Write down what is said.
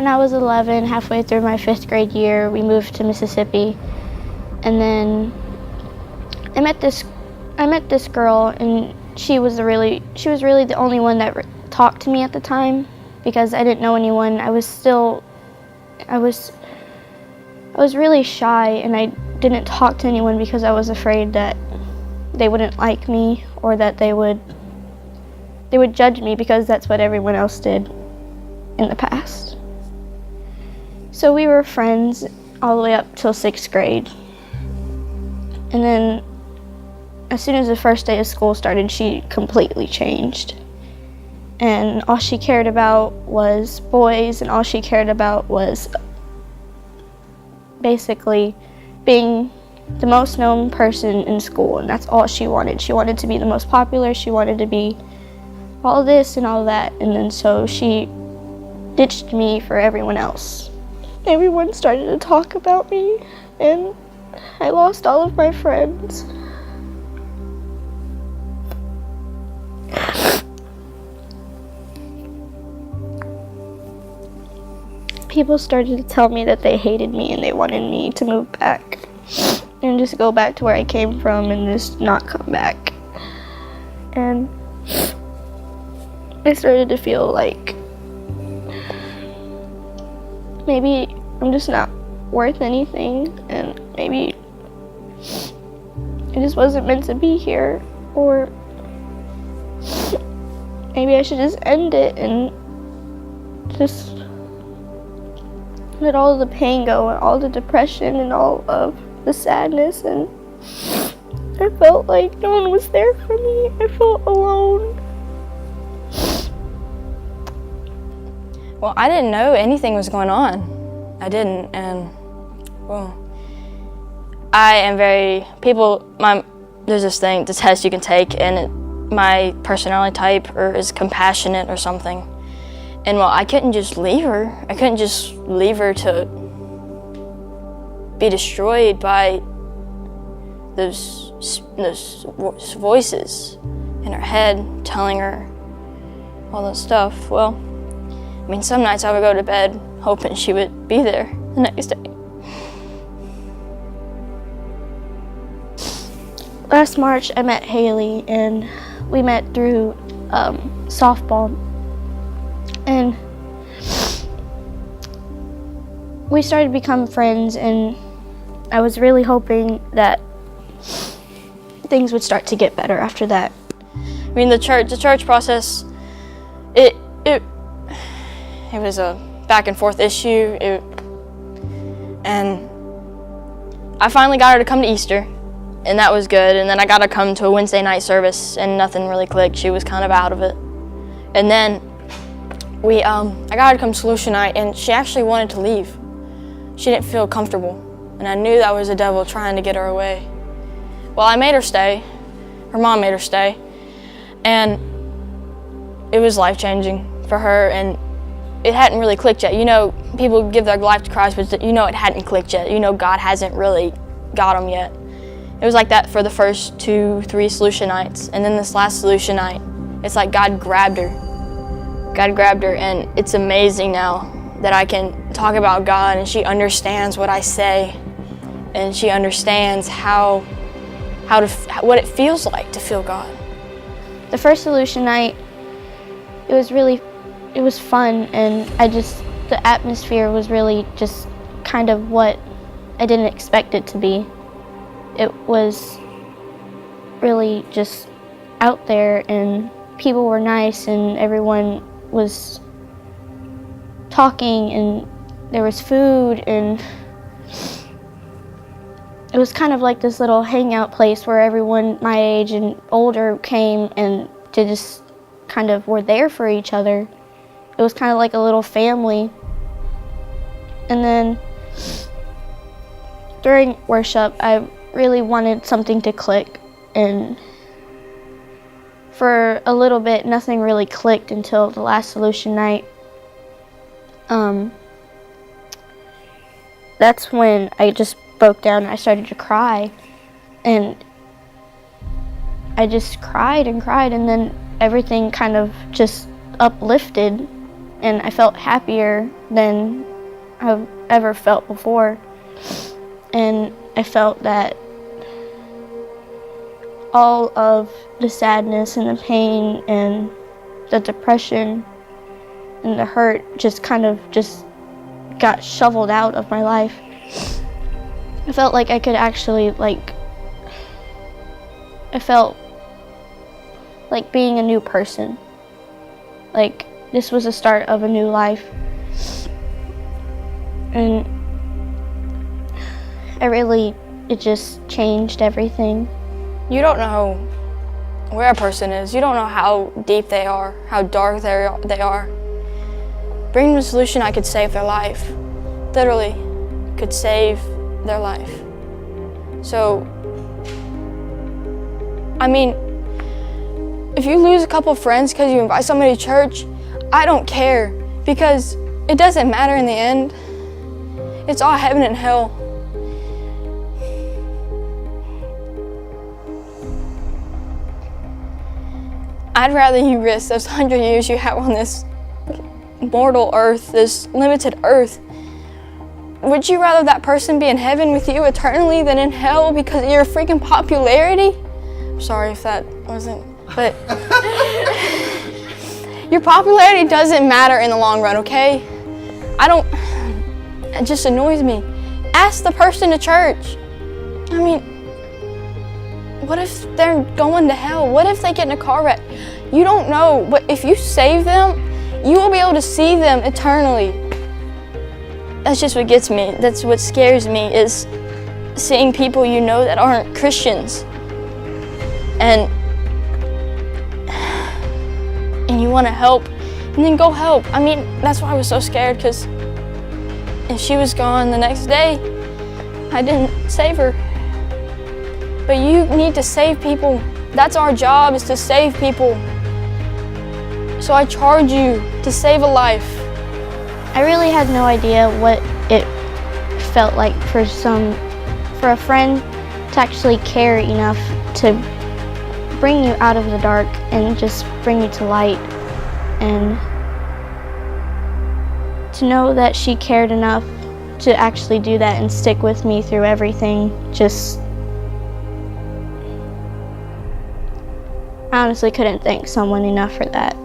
when I was 11, halfway through my 5th grade year, we moved to Mississippi. And then I met this girl, and she was really the only one that talked to me at the time, because I didn't know anyone. I was really shy, and I didn't talk to anyone because I was afraid that they wouldn't like me, or that they would judge me, because that's what everyone else did in the past. So we were friends all the way up till 6th grade. And then as soon as the first day of school started, she completely changed. And all she cared about was boys, and all she cared about was basically being the most known person in school, and that's all she wanted. She wanted to be the most popular, she wanted to be all this and all that, and then so she ditched me for everyone else. Everyone started to talk about me, and I lost all of my friends. People started to tell me that they hated me and they wanted me to move back and just go back to where I came from and just not come back. And I started to feel like maybe I'm just not worth anything, and maybe I just wasn't meant to be here, or maybe I should just end it and just let all the pain go, and all the depression and all of the sadness. And I felt like no one was there for me. I felt alone. Well, I didn't know anything was going on. I didn't, and well, there's this thing, the test you can take, and my personality type is compassionate or something. And well, I couldn't just leave her. I couldn't just leave her to be destroyed by those voices in her head telling her all that stuff. Well, I mean, some nights I would go to bed hoping she would be there the next day. Last March, I met Haley, and we met through softball. And we started to become friends, and I was really hoping that things would start to get better after that. I mean, the church process, it was a back and forth issue, and I finally got her to come to Easter, and that was good. And then I got her to come to a Wednesday night service, and nothing really clicked. She was kind of out of it. And then I got her to come to Solution Night, and she actually wanted to leave. She didn't feel comfortable, and I knew that was the devil trying to get her away. Well, I made her stay. Her mom made her stay, and it was life-changing for her, and it hadn't really clicked yet. You know, people give their life to Christ, but you know it hadn't clicked yet. You know God hasn't really got them yet. It was like that for the first 2-3 Solution Nights, and then this last Solution Night, it's like God grabbed her. God grabbed her, and it's amazing now that I can talk about God, and she understands what I say, and she understands what it feels like to feel God. The first Solution Night, it was fun, and the atmosphere was really just kind of what I didn't expect it to be. It was really just out there, and people were nice, and everyone was talking, and there was food, and it was kind of like this little hangout place where everyone my age and older came and to just kind of were there for each other. It was kind of like a little family. And then during worship, I really wanted something to click, and for a little bit, nothing really clicked until the last Solution Night. That's when I just broke down and I started to cry, and I just cried and cried, and then everything kind of just uplifted, and I felt happier than I've ever felt before. And I felt that all of the sadness and the pain and the depression and the hurt just kind of just got shoveled out of my life. I felt like I could actually, I felt like being a new person. Like this was the start of a new life. And it just changed everything. You don't know where a person is. You don't know how deep they are, how dark they are. Bringing them a solution, I could save their life. Literally, could save their life. So, I mean, if you lose a couple friends because you invite somebody to church, I don't care, because it doesn't matter in the end. It's all heaven and hell. I'd rather you risk those 100 years you have on this mortal earth, this limited earth. Would you rather that person be in heaven with you eternally than in hell because of your freaking popularity? I'm sorry if that wasn't, but your popularity doesn't matter in the long run, okay? It just annoys me. Ask the person to church. I mean, what if they're going to hell? What if they get in a car wreck? You don't know, but if you save them, you will be able to see them eternally. That's just what gets me. That's what scares me, is seeing people you know that aren't Christians. And you want to help, and then go help. I mean, that's why I was so scared, because if she was gone the next day, I didn't save her. But you need to save people. That's our job, is to save people. So I charge you to save a life. I really had no idea what it felt like for a friend to actually care enough to bring you out of the dark and just bring you to light, and to know that she cared enough to actually do that and stick with me through everything. I honestly couldn't thank someone enough for that.